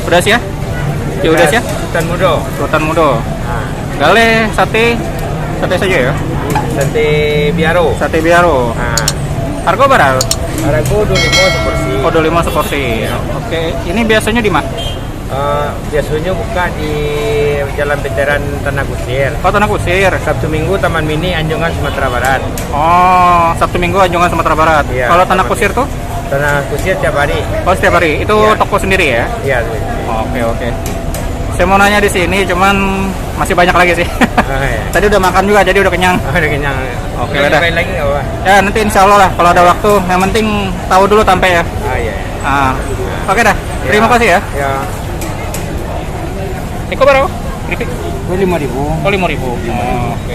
Udah sih ya? Ya udah sih ya? Sultan Mudo. Sultan Mudo. Nah, Gale, sate saja ya? sate biaro. Sate biaro. Nah, Harga berapa? harga 25 seporsi. Oh, 25 seporsi. Oke, ini biasanya di mana? Biasanya buka di Jalan Veteran Tanah Kusir. Oh, Tanah Kusir. Sabtu Minggu Taman Mini Anjungan Sumatera Barat. Oh, Sabtu Minggu Anjungan Sumatera Barat. Iya, Kalau Tanah Taman Kusir tuh? Tanah Kusir tiap hari. Oh, setiap hari. Itu Iya. toko sendiri ya? Iya. Oke, oke. Saya mau nanya di sini, cuman masih banyak lagi sih. Iya. Tadi udah makan juga, jadi udah kenyang. Udah kenyang. Oke, Udah udah. nyobain lagi nggak apa? Ya, nanti insya Allah lah kalau ada waktu. Yang penting tahu dulu sampai ya. Iya. Ah. Oke dah. Terima kasih ya. Ya. Iko berapa? Keripik? Gue 5.000. Oh, 5.000. Oh, oke.